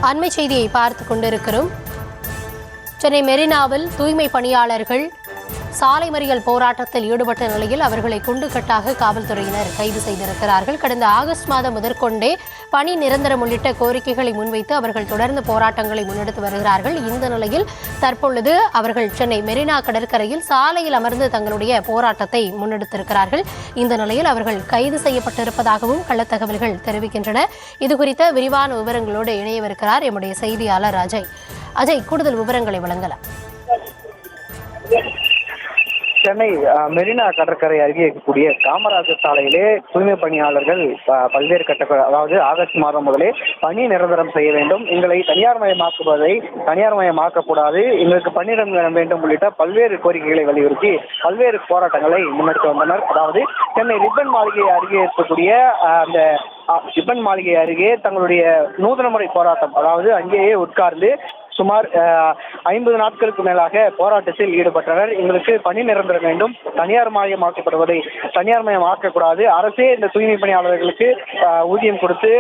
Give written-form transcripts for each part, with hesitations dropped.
அண்மை செய்தியை பார்த்து கொண்டிருக்கிறோம். சென்னை மெரினாவில் தூய்மை பணியாளர்கள் சாலை மறியல் போராட்டத்தில் ஈடுபட்ட நிலையில் அவர்களை குண்டுகட்டாக காவல்துறையினர் கைது செய்திருக்கிறார்கள். கடந்த ஆகஸ்ட் மாதம் முதற்கொண்டே பணி நிரந்தரம் உள்ளிட்ட கோரிக்கைகளை முன்வைத்து அவர்கள் தொடர்ந்து போராட்டங்களை முன்னெடுத்து வருகிறார்கள். இந்த நிலையில் தற்பொழுது அவர்கள் சென்னை மெரினா கடற்கரையில் சாலையில் அமர்ந்து தங்களுடைய போராட்டத்தை முன்னெடுத்திருக்கிறார்கள். இந்த நிலையில் அவர்கள் கைது செய்யப்பட்டிருப்பதாகவும் கள்ளத்தகவல்கள் தெரிவிக்கின்றன. இதுகுறித்த விரிவான விவரங்களோடு இணையவிருக்கிறார் எம்முடைய செய்தியாளர் அஜய். அஜய், கூடுதல் விவரங்களை வழங்கலாம். சென்னை மெரினா கடற்கரை அருகே இருக்கக்கூடிய காமராஜர் சாலையிலே தூய்மை பணியாளர்கள் பல்வேறு அதாவது ஆகஸ்ட் மாதம் முதலே பணி நிரந்தரம் செய்ய வேண்டும், எங்களை தனியார் மயமாக்குவதை தனியார் மயமாக்கக்கூடாது, எங்களுக்கு பணி நிரந்தரம் வேண்டும் உள்ளிட்ட பல்வேறு கோரிக்கைகளை வலியுறுத்தி பல்வேறு போராட்டங்களை முன்னெடுத்து வந்தனர். அதாவது சென்னை ரிப்பன் மாளிகை அருகே இருக்கக்கூடிய அந்த ரிப்பன் மாளிகை அருகே தங்களுடைய நூதன முறை போராட்டம், அதாவது அங்கேயே உட்கார்ந்து சுமார் 50 நாட்களுக்கு மேலாக போராட்டத்தில் ஈடுபட்டனர். எங்களுக்கு பணி நிரந்தரம் வேண்டும், தனியார் மயமாக்கப்படுவதை தனியார் மயமாக்கக்கூடாது, அரசே இந்த தூய்மை பணியாளர்களுக்கு ஊதியம் கொடுத்து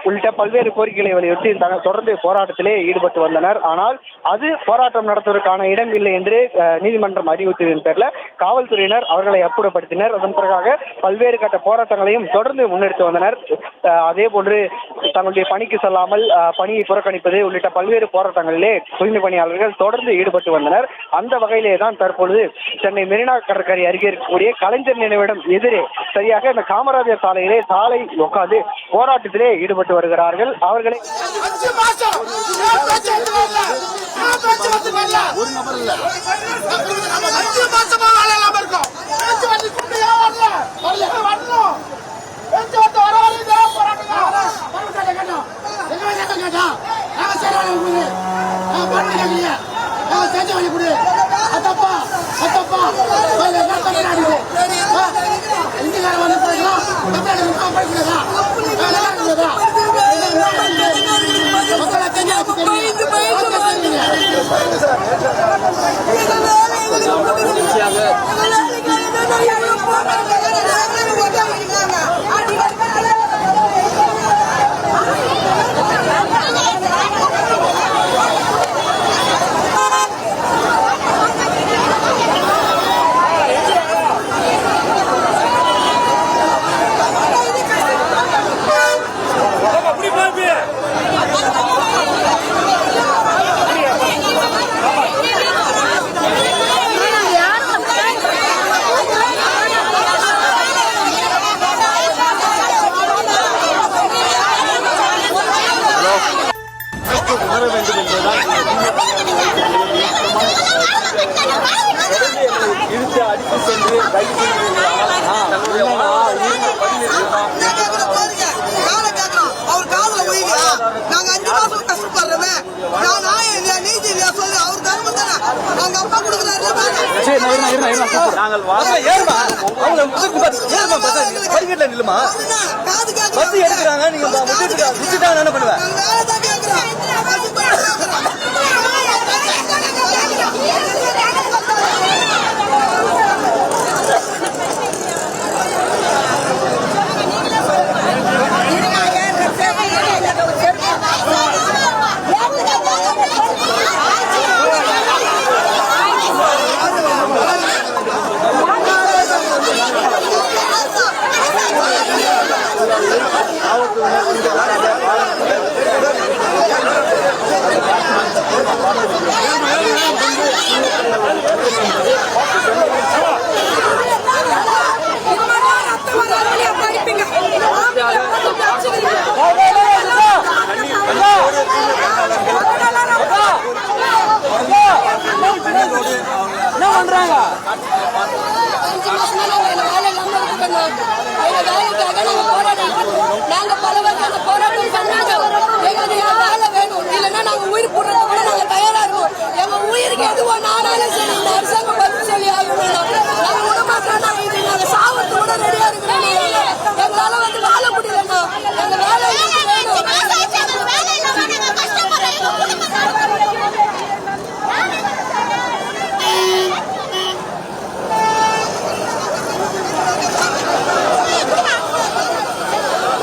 உள்ளிட்ட பல்வேறு கோரிக்கைகளை வலியுறுத்தி தொடர்ந்து போராட்டத்திலே ஈடுபட்டு வந்தனர். ஆனால் அது போராட்டம் நடத்துவதற்கான இடம் இல்லை என்று நீதிமன்றம் அறிவுறுத்தியதன் பேரில் காவல்துறையினர் அவர்களை அப்புறப்படுத்தினர். அதன் பிறகாக பல்வேறு கட்ட போராட்டங்களையும் தொடர்ந்து முன்னெடுத்து வந்தனர். அதே போன்று தங்களுடைய பணிக்கு செல்லாமல் பணியை புறக்கணிப்பது உள்ளிட்ட பல்வேறு போராட்டங்களிலே தூய்மை பணியாளர்கள் தொடர்ந்து ஈடுபட்டு வந்தனர். அந்த வகையிலே தான் தற்பொழுது சென்னை மெரினா கடற்கரை அருகே இருக்கக்கூடிய கலைஞர் நினைவிடம் எதிரே சரியாக இந்த காமராஜர் சாலையிலே சாலை உட்கார்ந்து போராட்டத்திலே ஈடுபட்டு வருகிறார்கள். அவர்களை என்ன பண்ணுவேன்?